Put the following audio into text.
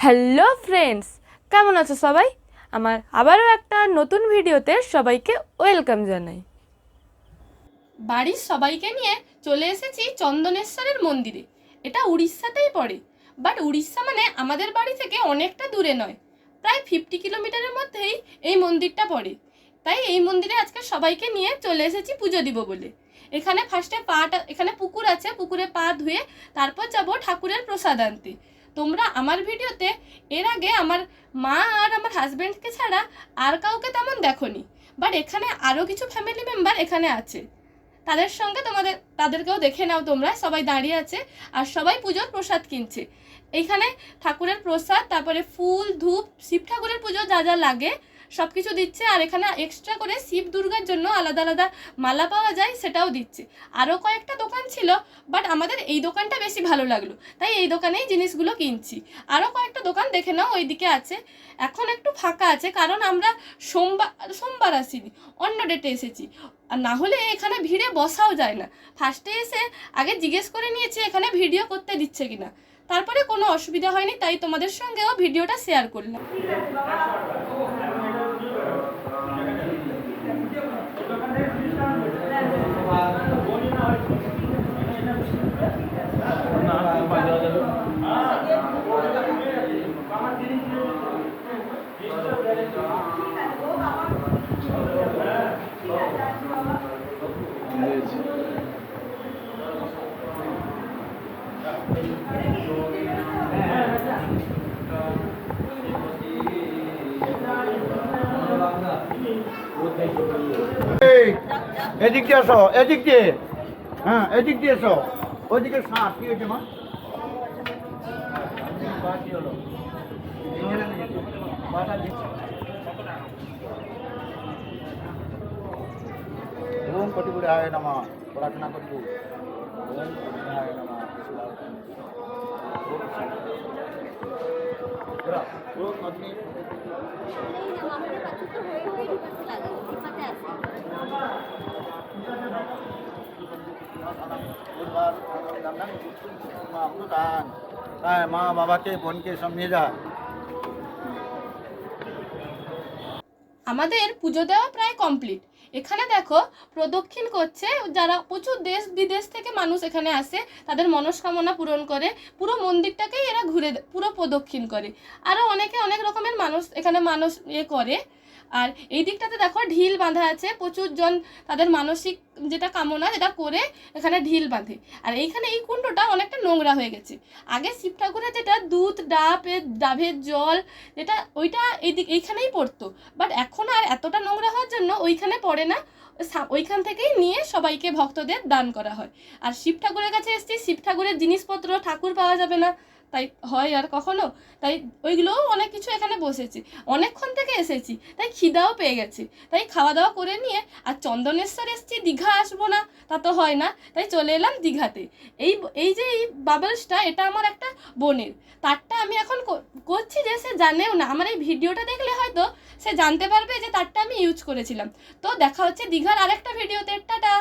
Hello friends, কেমন আছো সবাই? আমার আবারও একটা নতুন ভিডিওতে সবাইকে ওয়েলকাম জানাই। বাড়ির সবাইকে নিয়ে চলে এসেছি চন্দনেশ্বরের মন্দিরে। এটা উড়িষ্যাতেই পড়ে, বাট উড়িষ্যা মানে আমাদের বাড়ি থেকে অনেকটা দূরে নয়, প্রায় 50 কিলোমিটারের মধ্যেই এই মন্দিরটা পড়ে। তাই এই মন্দিরে আজকে সবাইকে নিয়ে চলে এসেছি পুজো দিব বলে। এখানে ফার্স্টে এখানে পুকুর আছে, পুকুরে পা ধুয়ে তারপর যাব ঠাকুরের প্রসাদ আনতে। তোমরা আমার ভিডিওতে এর আগে আমার মা আর আমার হাজব্যান্ডকে ছাড়া আর কাউকে তেমন দেখোনি, বাট এখানে আরও কিছু ফ্যামিলি মেম্বার এখানে আছে, তাদের সঙ্গে তাদেরকেও দেখে নাও। তোমরা সবাই দাঁড়িয়ে আছে আর সবাই পুজোর প্রসাদ কিনছে। এইখানে ঠাকুরের প্রসাদ, তারপরে ফুল, ধূপ, শিব ঠাকুরের পুজো যা যা লাগে সব কিছু দিচ্ছে। আর এখানে এক্সট্রা করে শিব দুর্গার জন্য আলাদা আলাদা মালা পাওয়া যায়, সেটাও দিচ্ছে। আরও কয়েকটা দোকান ছিল, বাট আমাদের এই দোকানটা বেশি ভালো লাগলো, তাই এই দোকানেই জিনিসগুলো কিনছি। আরও কয়েকটা দোকান দেখে নাও, ওইদিকে আছে। এখন একটু ফাঁকা আছে কারণ আমরা সোমবার আসিনি, অন্য ডেটে এসেছি। আর না হলে এখানে ভিড়ে বসাও যায় না। ফার্স্টে এসে আগে জিজ্ঞেস করে নিয়েছি এখানে ভিডিও করতে দিচ্ছে কিনা, তারপরে কোনো অসুবিধা হয়নি, তাই তোমাদের সঙ্গেও ভিডিওটা শেয়ার করলাম। এদিক দিয়ে এসো, এদিক দিয়ে, হ্যাঁ এদিক দিয়ে এসো। ওইদিকে সাপ কি হয়েছে মা? ওম কোটি কোটি আয় নমঃ, প্রার্থনা করব। ওম কোটি আয় নমঃ। ওম অগ্নি মা বাবাকে বোনকে সব নিয়ে যা। আমাদের পুজো দেওয়া প্রায় কমপ্লিট। এখানে দেখো প্রদক্ষিণ করছে, যারা প্রচুর দেশ বিদেশ থেকে মানুষ এখানে আসে, তাদের মনস্কামনা পূরণ করে। পুরো মন্দিরটাকেই এরা ঘুরে পুরো প্রদক্ষিণ করে। আরও অনেকে অনেক রকমের মানুষ এখানে করে। আর এই দিকটাতে দেখো ঢিল বাঁধা আছে, প্রচুর জন তাদের মানসিক যেটা কামনা যেটা করে এখানে ঢিল বাঁধে। আর এইখানে এই কুণ্ডটা অনেকটা নোংরা হয়ে গেছে। আগে শিব ঠাকুরের যেটা দুধ ডাবের জল যেটা ওইটা এইখানেই পড়তো, বাট এখন আর এতটা নোংরা হওয়ার জন্য ওইখানে পড়ে না, ওইখান থেকেই নিয়ে সবাইকে ভক্তদের দান করা হয়। আর শিব ঠাকুরের কাছে এসেছি, শিব ঠাকুরের জিনিসপত্র ঠাকুর পাওয়া যাবে না, তাই হয় আর কখনো, তাই ওইগুলোও অনেক কিছু এখানে বসেছি। অনেকক্ষণ থেকে এসেছি, তাই খিদাও পেয়ে গেছে, তাই খাওয়া দাওয়া করে নিয়ে আর চন্দনেশ্বর এসেছি, দীঘা আসবো না তা তো হয় না, তাই চলে এলাম দীঘাতে। এই যে এই বাবলসটা, এটা আমার একটা বোনের, তারটা আমি এখন করছি যে সে জানেও না। আমার এই ভিডিওটা দেখলে হয়তো সে জানতে পারবে যে তারটা আমি ইউজ করেছিলাম। তো দেখা হচ্ছে দীঘার আরেকটা ভিডিওতে। টাটা।